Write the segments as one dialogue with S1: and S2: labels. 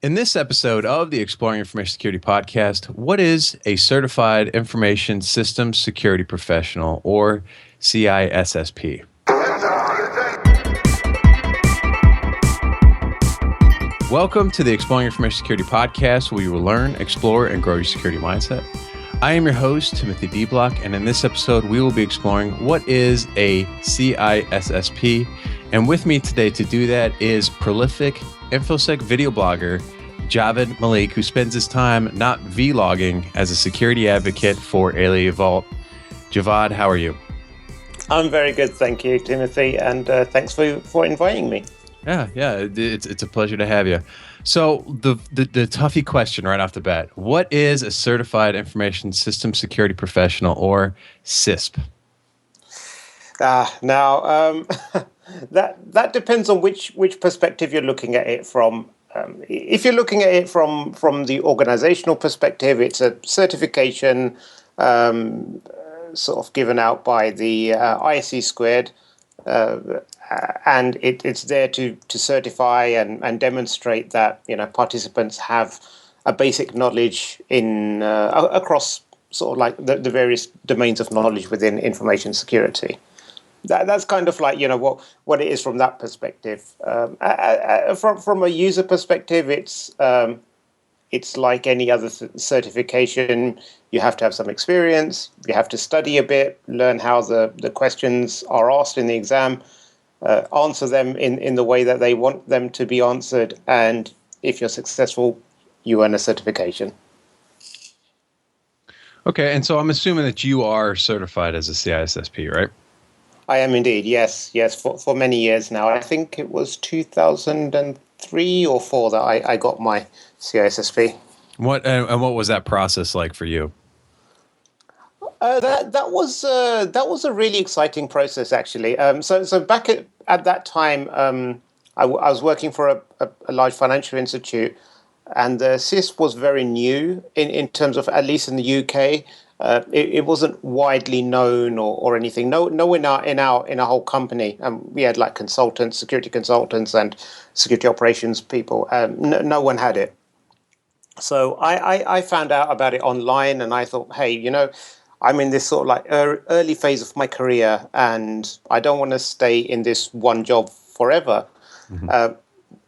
S1: In this episode of the Exploring Information Security podcast, what is a Certified Information Systems Security Professional, or CISSP? Welcome to the Exploring Information Security podcast, where you will learn, explore, and grow your security mindset. I am your host, Timothy B. Block, and in this episode, we will be exploring what is a CISSP. And with me today to do that is prolific InfoSec video blogger Javvad Malik, who spends his time not vlogging as a security advocate for Alea Vault. Javvad, how are you?
S2: I'm very good, thank you, Timothy, and thanks for inviting me.
S1: Yeah, it's a pleasure to have you. So the toughy question right off the bat: what is a Certified Information System Security Professional, or CISSP?
S2: Now that depends on which perspective you're looking at it from. If you're looking at it from the organizational perspective, it's a certification sort of given out by the ISC², and it's there to certify and demonstrate that participants have a basic knowledge in across sort of like the various domains of knowledge within information security. That's kind of like what it is from that perspective. From a user perspective, it's like any other certification. You have to have some experience. You have to study a bit, learn how the questions are asked in the exam, answer them in the way that they want them to be answered, and if you're successful, you earn a certification.
S1: Okay, and so I'm assuming that you are certified as a CISSP, right?
S2: I am indeed, yes, for many years now. I think it was 2003 or 4 that I got my CISSP.
S1: What was that process like for you?
S2: That was a really exciting process, actually. So back at that time, I was working for a large financial institute, and the CISSP was very new in terms of, at least in the UK. It wasn't widely known or anything. No one in our whole company. We had like consultants, security consultants, and security operations people. No one had it. So I found out about it online, and I thought, hey, I'm in this sort of like early phase of my career, and I don't want to stay in this one job forever. Mm-hmm.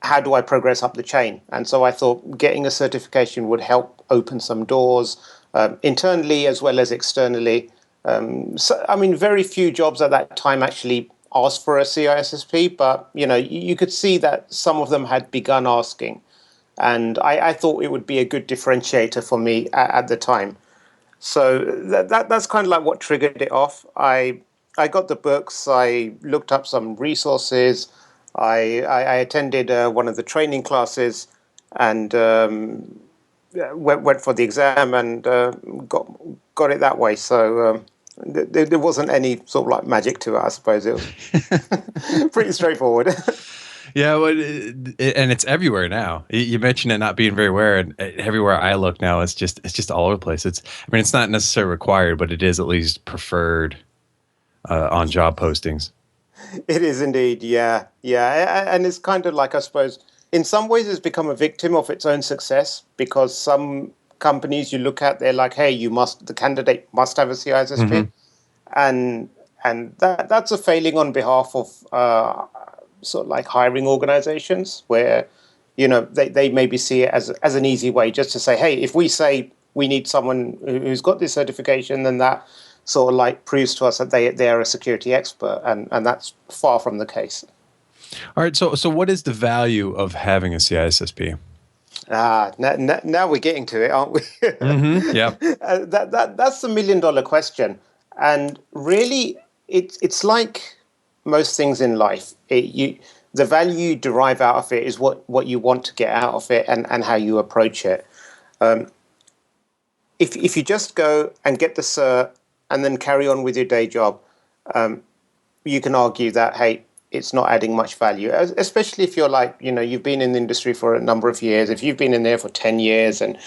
S2: How do I progress up the chain? And so I thought getting a certification would help open some doors, internally as well as externally. Very few jobs at that time actually asked for a CISSP, but you could see that some of them had begun asking, and I thought it would be a good differentiator for me at the time. So that's kind of like what triggered it off. I got the books. I looked up some resources. I attended one of the training classes, and went for the exam and got it that way. So there wasn't any sort of like magic to it, I suppose. It was pretty straightforward.
S1: Yeah, well, and it's everywhere now. You mentioned it not being very rare, and everywhere I look now, it's just all over the place. It's not necessarily required, but it is at least preferred on job postings.
S2: It is indeed, yeah, and it's kind of like, I suppose, in some ways, it's become a victim of its own success, because some companies you look at, they're like, hey, the candidate must have a CISSP, mm-hmm. and that's a failing on behalf of sort of like hiring organizations, where they maybe see it as an easy way just to say, hey, if we say we need someone who's got this certification, then that sort of like proves to us that they are a security expert, and that's far from the case.
S1: All right, so what is the value of having a CISSP?
S2: Now we're getting to it, aren't we?
S1: Mm-hmm, yeah.
S2: That's the $1 million question, and really, it's like most things in life. The value you derive out of it is what you want to get out of it, and how you approach it. If you just go and get the cert and then carry on with your day job, you can argue that, hey, it's not adding much value, especially if you're like, you've been in the industry for a number of years. If you've been in there for 10 years, and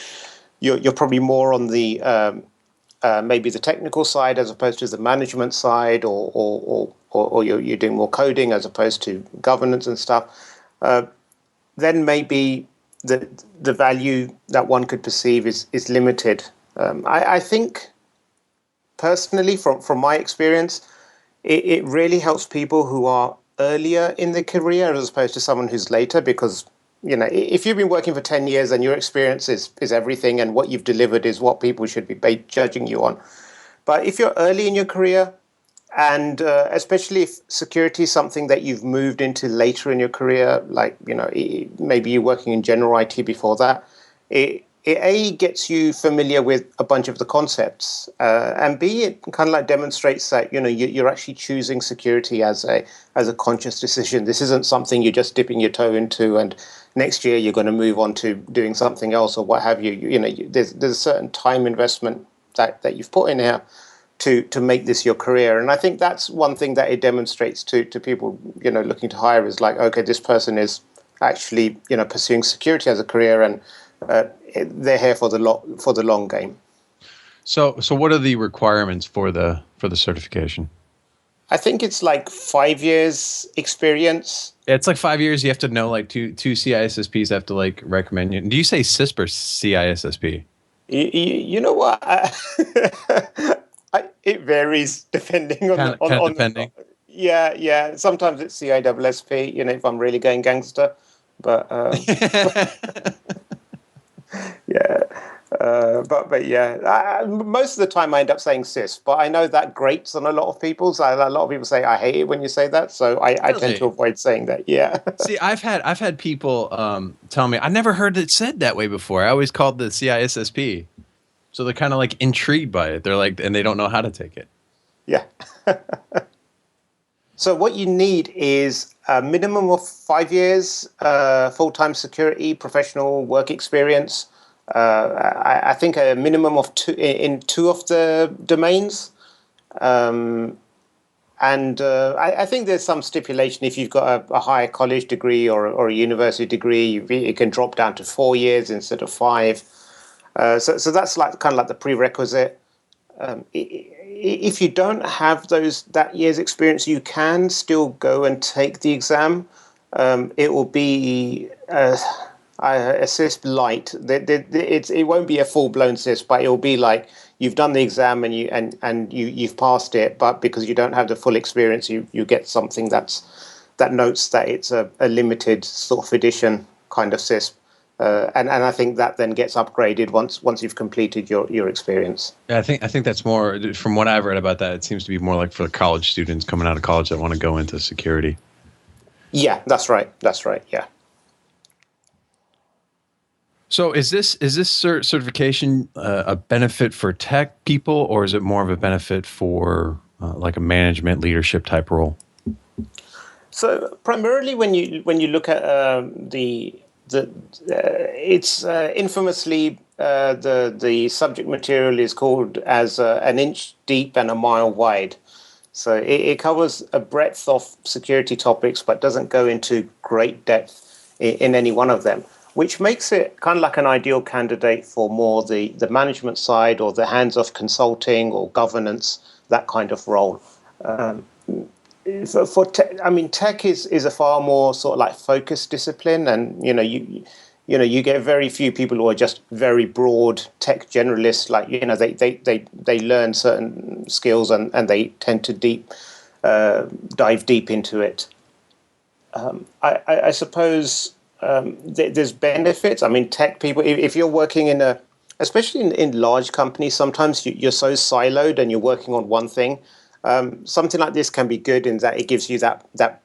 S2: you're probably more on the maybe the technical side as opposed to the management side, or you're doing more coding as opposed to governance and stuff, then maybe the value that one could perceive is limited. I think personally, from my experience, it really helps people who are earlier in their career as opposed to someone who's later, because if you've been working for 10 years and your experience is everything and what you've delivered is what people should be judging you on. But if you're early in your career, and especially if security is something that you've moved into later in your career, like, maybe you're working in general IT before that, it A, gets you familiar with a bunch of the concepts, and B, it kind of like demonstrates that, you're actually choosing security as a conscious decision. This isn't something you're just dipping your toe into and next year you're going to move on to doing something else or what have you. There's a certain time investment that you've put in here to make this your career. And I think that's one thing that it demonstrates to people, looking to hire, is like, okay, this person is actually, pursuing security as a career, and they're here for the long game.
S1: So what are the requirements for the certification?
S2: I think it's like 5 years experience.
S1: It's like 5 years. You have to know like two CISSPs have to like recommend you. Do you say CISSP or CISSP?
S2: You know what? It varies depending on
S1: depending.
S2: Yeah. Sometimes it's CISSP. If I'm really going gangster, but yeah. But yeah, most of the time I end up saying CISSP, but I know that grates on a lot of people. So a lot of people say, I hate it when you say that. So I tend to avoid saying that. Yeah.
S1: See, I've had people tell me, I never heard it said that way before. I always called the CISSP. So they're kind of like intrigued by it. They're like, and they don't know how to take it.
S2: Yeah. So what you need is a minimum of 5 years full-time security professional work experience. I think a minimum of two of the domains. And I think there's some stipulation. If you've got a higher college degree or a university degree, it can drop down to 4 years instead of 5. So that's like kind of like the prerequisite. If you don't have that year's experience, you can still go and take the exam. It will be a CISSP light. It won't be a full-blown CISSP, but it will be like you've done the exam and you've passed it, but because you don't have the full experience, you get something that notes that it's a limited sort of edition kind of CISSP. And I think that then gets upgraded once you've completed your experience.
S1: Yeah, I think that's more, from what I've read about that, it seems to be more like for college students coming out of college that want to go into security.
S2: Yeah, that's right. Yeah.
S1: So is this certification a benefit for tech people, or is it more of a benefit for like a management leadership type role?
S2: So primarily, when you look at it's infamously the subject material is called as an inch deep and a mile wide. So it covers a breadth of security topics, but doesn't go into great depth in any one of them, which makes it kind of like an ideal candidate for more the management side or the hands-off consulting or governance, that kind of role. Tech is a far more sort of like focused discipline, and you get very few people who are just very broad tech generalists. Like they learn certain skills and they tend to dive deep into it. I suppose there's benefits. I mean, tech people, if you're working especially in large companies, sometimes you're so siloed and you're working on one thing. Something like this can be good in that it gives you that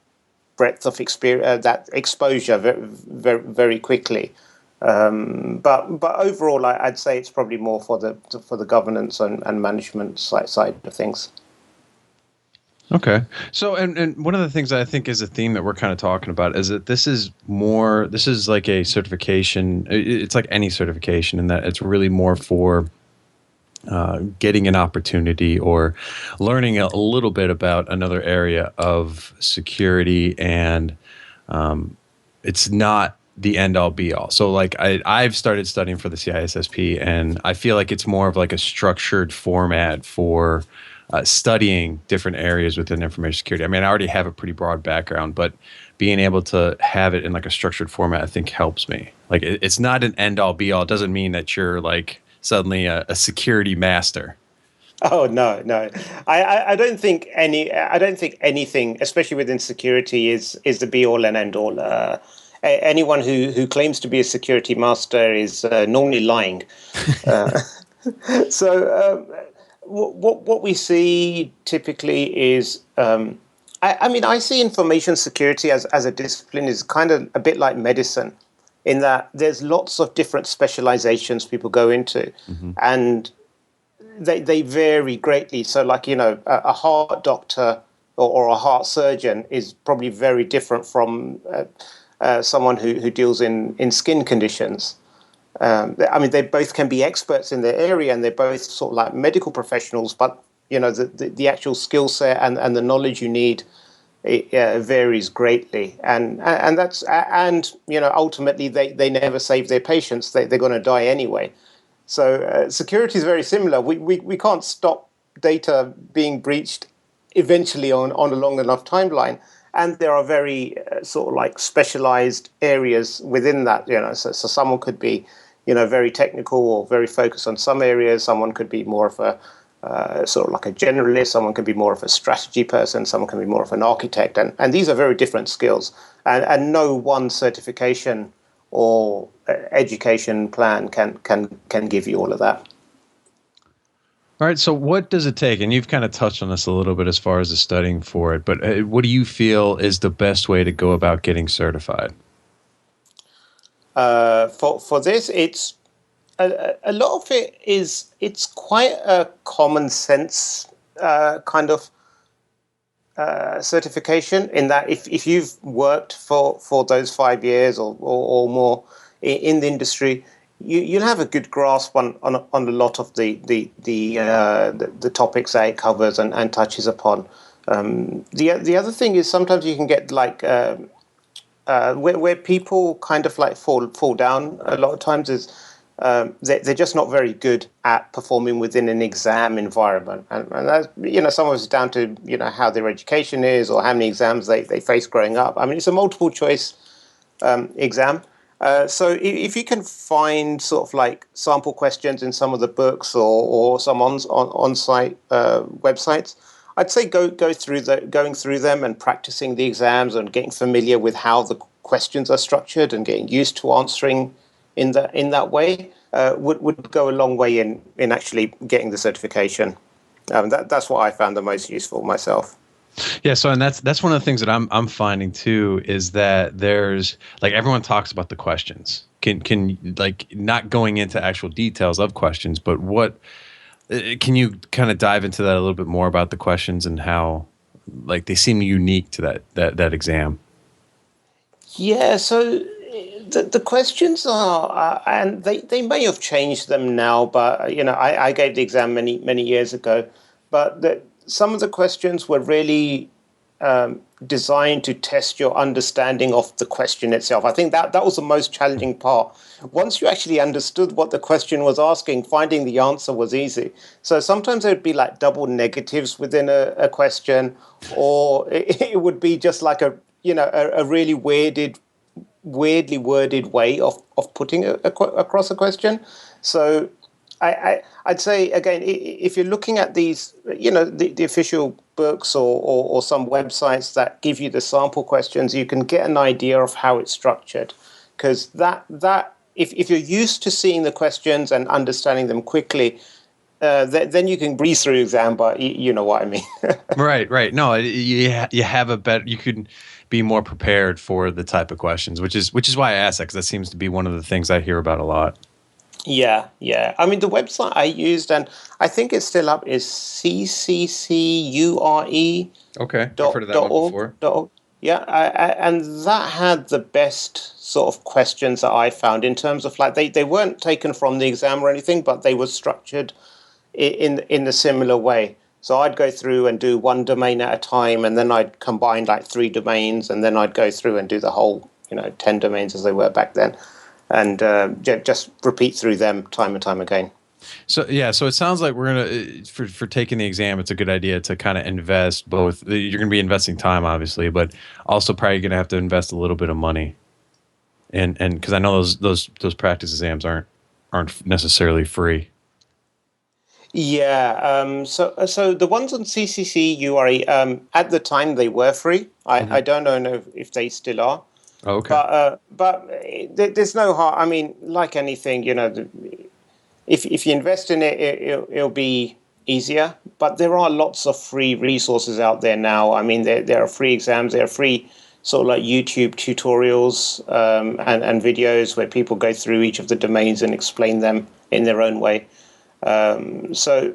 S2: breadth of experience, that exposure very, very quickly. But overall, I'd say it's probably more for the governance and management side of things.
S1: Okay. So, and one of the things that I think is a theme that we're kind of talking about is that this is like a certification. It's like any certification in that it's really more for getting an opportunity or learning a little bit about another area of security, and it's not the end all be all. So like I've started studying for the CISSP, and I feel like it's more of like a structured format for studying different areas within information security. I mean, I already have a pretty broad background, but being able to have it in like a structured format, I think helps me. Like it's not an end all be all. It doesn't mean that you're like suddenly a security master.
S2: Oh no. I don't think anything, especially within security, is the be all and end all. Anyone who claims to be a security master is normally lying. So what we see typically is, I mean, I see information security as a discipline is kind of a bit like medicine, in that there's lots of different specializations people go into, and they vary greatly. So, like, a heart doctor or a heart surgeon is probably very different from someone who deals in skin conditions. I mean, they both can be experts in their area, and they're both sort of like medical professionals. But the actual skill set and the knowledge you need, it varies greatly, and ultimately they never save their patients. They're going to die anyway. So security is very similar. We can't stop data being breached eventually on a long enough timeline. And there are very sort of like specialized areas within that. So someone could be, very technical or very focused on some areas. Someone could be more of a sort of like a generalist. Someone can be more of a strategy person. Someone can be more of an architect. And these are very different skills. And no one certification or education plan can give you all of that.
S1: All right. So what does it take? And you've kind of touched on this a little bit as far as the studying for it, but what do you feel is the best way to go about getting certified?
S2: For this, it's a lot of it's quite a common sense kind of certification, in that if you've worked for those 5 years or more in the industry, you'll have a good grasp on a lot of the topics that it covers and touches upon. The other thing is sometimes you can get like where people kind of like fall down a lot of times is they're just not very good at performing within an exam environment, and that's, some of it's down to how their education is or how many exams they face growing up. I mean, it's a multiple choice exam. So if you can find sort of like sample questions in some of the books or some on-site websites, I'd say going through them and practicing the exams and getting familiar with how the questions are structured and getting used to answering in that way would go a long way in actually getting the certification. That's what I found the most useful myself.
S1: Yeah, so and that's one of the things that I'm finding too, is that there's like everyone talks about the questions. Can like not going into actual details of questions, but what can you kind of dive into that a little bit more about the questions and how like they seem unique to that exam?
S2: Yeah, so the questions are, and they may have changed them now, but I gave the exam many years ago, but some of the questions were really designed to test your understanding of the question itself. I think that was the most challenging part. Once you actually understood what the question was asking, finding the answer was easy. So sometimes there would be like double negatives within a question, or it would be just like a really weirdly worded way of putting across a question. So I'd say, again, if you're looking at these, the official books or some websites that give you the sample questions, you can get an idea of how it's structured. Because that if you're used to seeing the questions and understanding them quickly, then you can breeze through exam. But you know what I mean.
S1: Right. No, you have a better. You could be more prepared for the type of questions, which is why I asked that, because that seems to be one of the things I hear about a lot.
S2: Yeah. I mean, the website I used, and I think it's still up, is CCCURE.
S1: Okay, I've heard of that one before.
S2: Yeah, and that had the best sort of questions that I found, in terms of like they weren't taken from the exam or anything, but they were structured in a similar way. So I'd go through and do one domain at a time, and then I'd combine like 3 domains, and then I'd go through and do the whole 10 domains as they were back then. And just repeat through them time and time again.
S1: So yeah, so it sounds like we're gonna for taking the exam, it's a good idea to kind of invest both. You're gonna be investing time, obviously, but also probably gonna have to invest a little bit of money, and because I know those practice exams aren't necessarily free.
S2: Yeah. So the ones on CCC URE, at the time they were free. I don't know if they still are.
S1: Oh, okay.
S2: But there's no harm. I mean, like anything, if you invest in it, it'll be easier. But there are lots of free resources out there now. I mean, there are free exams, there are free sort of like YouTube tutorials, and videos where people go through each of the domains and explain them in their own way. So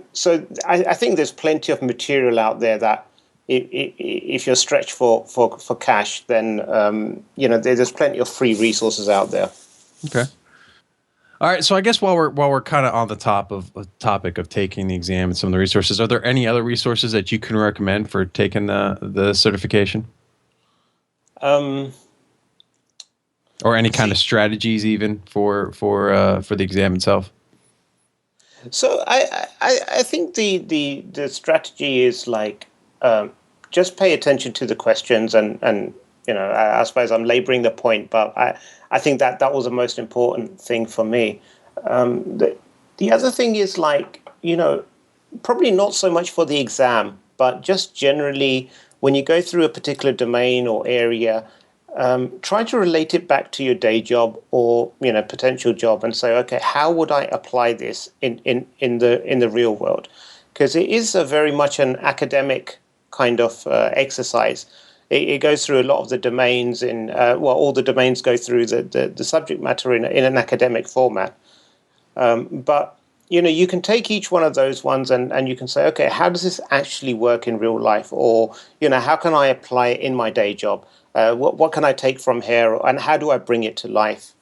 S2: I think there's plenty of material out there that if you're stretched for cash, then there's plenty of free resources out there.
S1: Okay. All right. So I guess while we're kind of on the topic of taking the exam and some of the resources, are there any other resources that you can recommend for taking the certification? Or any kind of strategies even for the exam itself?
S2: So I think the strategy is like, just pay attention to the questions, and I suppose I'm laboring the point, but I think that was the most important thing for me. The other thing is like, probably not so much for the exam, but just generally when you go through a particular domain or area, try to relate it back to your day job or potential job, and say, okay, how would I apply this in the real world? Because it is a very much an academic kind of exercise. It goes through a lot of the domains all the domains go through the subject matter in an academic format. But you can take each one of those ones and you can say, okay, how does this actually work in real life? Or, how can I apply it in my day job? What can I take from here, and how do I bring it to life?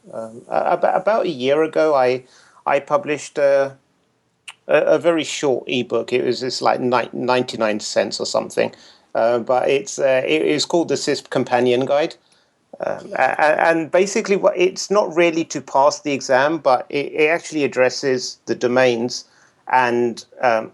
S2: About a year ago, I published a very short ebook. It was just like 99 cents or something, but it's called the CISSP Companion Guide. And basically, it's not really to pass the exam, but it actually addresses the domains and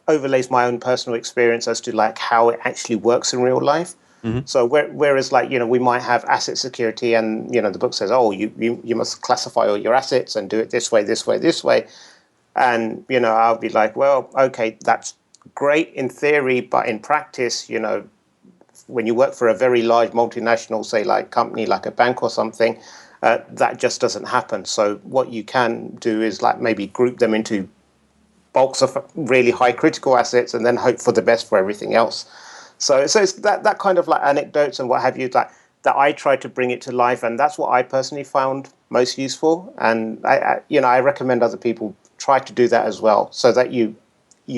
S2: overlays my own personal experience as to like how it actually works in real life. Mm-hmm. So whereas like we might have asset security, and the book says, oh, you must classify all your assets and do it this way, this way, this way, and I'll be like, well, okay, that's great in theory, but in practice, when you work for a very large multinational, say like company, like a bank or something, that just doesn't happen. So what you can do is like maybe group them into bulks of really high critical assets and then hope for the best for everything else. So it's that kind of like anecdotes and what have you that I try to bring it to life, and that's what I personally found most useful. And I recommend other people try to do that as well, so that you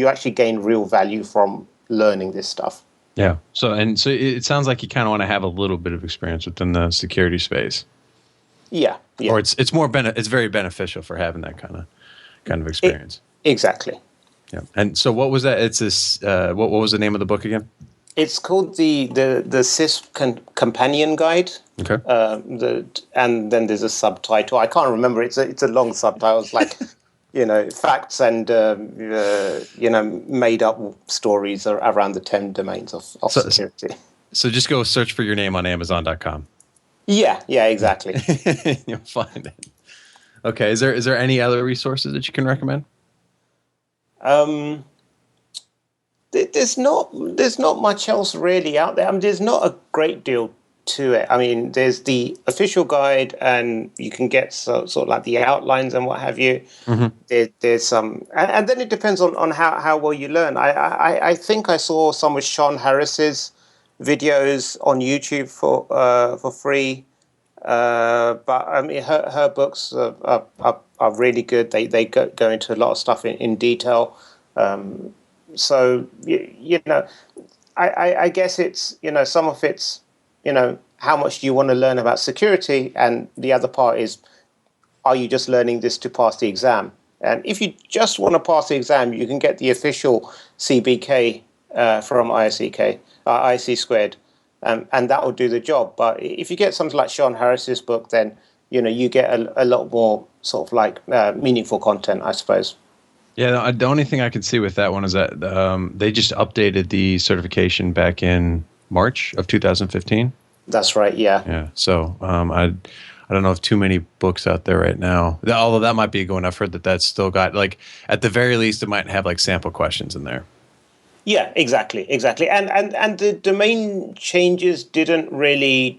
S2: actually gain real value from learning this stuff.
S1: Yeah. So it sounds like you kind of want to have a little bit of experience within the security space.
S2: Yeah.
S1: Or it's it's very beneficial for having that kind of experience.
S2: Exactly.
S1: Yeah. And so what was that? It's this. What was the name of the book again?
S2: It's called the CISSP Companion Guide.
S1: Okay.
S2: And then there's a subtitle. I can't remember. It's a long subtitle. It's like facts and made up stories around the 10 domains of security.
S1: So just go search for your name on Amazon.com.
S2: Yeah, exactly.
S1: You'll find it. Okay. Is there any other resources that you can recommend?
S2: There's not much else really out there. I mean, there's not a great deal to it. I mean, there's the official guide, and you can get sort of like the outlines and what have you. Mm-hmm. There's some, and then it depends on how well you learn. I think I saw some of Sean Harris's videos on YouTube for free. But I mean, her books are really good. They go into a lot of stuff in detail. So I guess it's some of it's how much do you want to learn about security, and the other part is, are you just learning this to pass the exam? And if you just want to pass the exam, you can get the official CBK from IC squared, and that will do the job. But if you get something like Sean Harris's book, then you get a lot more sort of like meaningful content, I suppose.
S1: Yeah, the only thing I can see with that one is that they just updated the certification back in March of 2015.
S2: That's right. Yeah.
S1: Yeah. So I don't know if too many books out there right now. Although that might be a going. I've heard that that's still got, like, at the very least, it might have like sample questions in there.
S2: Yeah, exactly. And the domain changes didn't really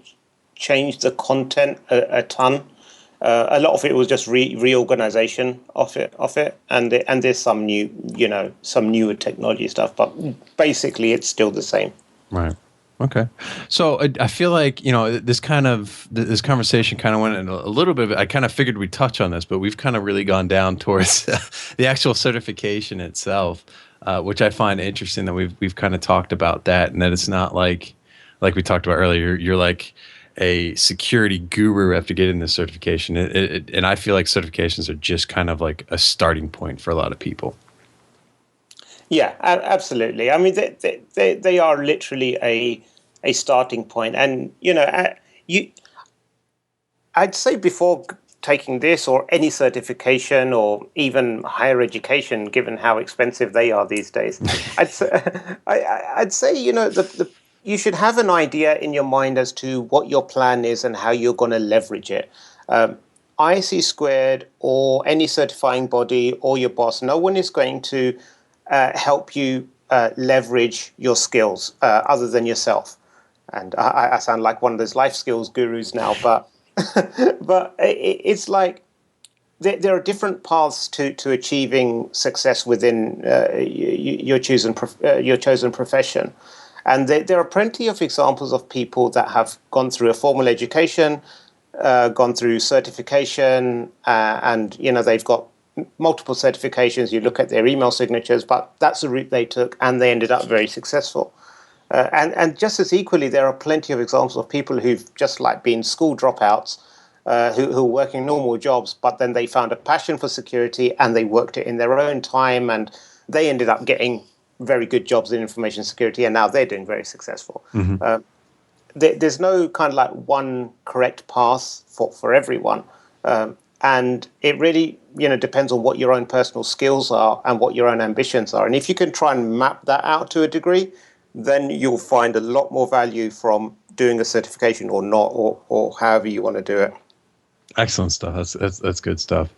S2: change the content a ton. A lot of it was just reorganization of it, and there's some some newer technology stuff, but basically it's still the same.
S1: Right. Okay. So I feel like, this conversation kind of went in a little bit. I kind of figured we'd touch on this, but we've kind of really gone down towards the actual certification itself, which I find interesting that we've kind of talked about that, and that it's not like we talked about earlier. You're like a security guru after getting this certification. And I feel like certifications are just kind of like a starting point for a lot of people.
S2: Yeah, absolutely. I mean, they are literally a starting point. And, I'd say before taking this or any certification or even higher education, given how expensive they are these days, I'd say, you should have an idea in your mind as to what your plan is and how you're going to leverage it. ISC Squared or any certifying body or your boss, no one is going to help you leverage your skills other than yourself. And I sound like one of those life skills gurus now, but but it's like there are different paths to achieving success within your chosen profession. And there are plenty of examples of people that have gone through a formal education, gone through certification, and they've got multiple certifications. You look at their email signatures, but that's the route they took, and they ended up very successful. And just as equally, there are plenty of examples of people who've just like been school dropouts, who are working normal jobs, but then they found a passion for security and they worked it in their own time, and they ended up getting very good jobs in information security, and now they're doing very successful. Mm-hmm. There's no kind of like one correct path for everyone. And it really, depends on what your own personal skills are and what your own ambitions are. And if you can try and map that out to a degree, then you'll find a lot more value from doing a certification or not, or however you want to do it.
S1: Excellent stuff. That's good stuff.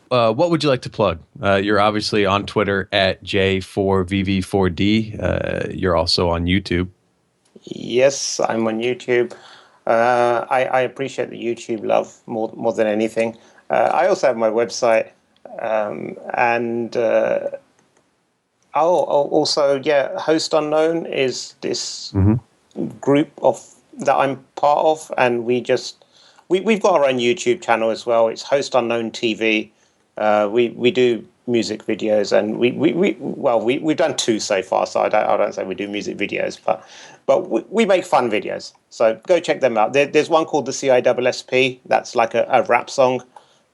S1: What would you like to plug? You're obviously on Twitter at J4VV4D. You're also on YouTube.
S2: Yes, I'm on YouTube. I appreciate the YouTube love more than anything. I also have my website, and also, Host Unknown is this group that I'm part of, and we've got our own YouTube channel as well. It's Host Unknown TV. We do music videos, and we've done 2 so far. So I don't say we do music videos, but we make fun videos. So go check them out. There's one called the CISSP. That's like a rap song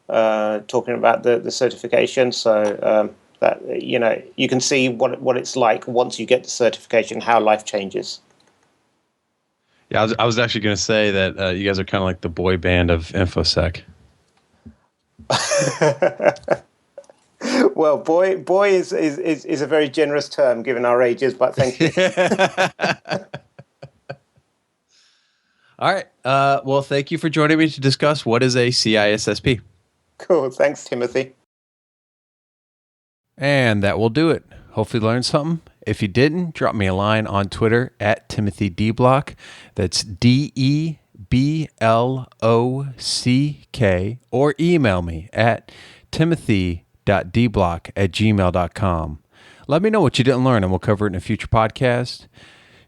S2: talking about the certification. So that you can see what it's like once you get the certification, how life changes.
S1: Yeah, I was actually going to say that you guys are kind of like the boy band of InfoSec.
S2: Well, boy is a very generous term given our ages, but thank you.
S1: All right. Well, thank you for joining me to discuss what is a CISSP.
S2: Cool. Thanks, Timothy.
S1: And that will do it. Hopefully you learned something. If you didn't, drop me a line on Twitter at Timothy DBlock. That's DEBLOCK, or email me at timothy.dblock@gmail.com. Let me know what you didn't learn, and we'll cover it in a future podcast.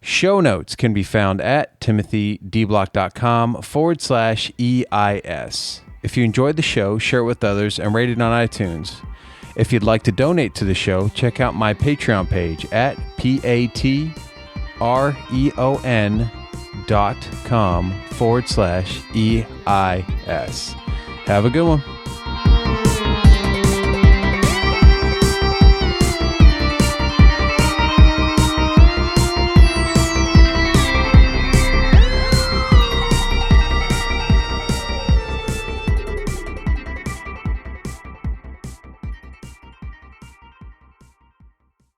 S1: Show notes can be found at timothydblock.com/EIS. If you enjoyed the show, share it with others and rate it on iTunes. If you'd like to donate to the show, check out my Patreon page at patreon.com/EIS. Have a good one.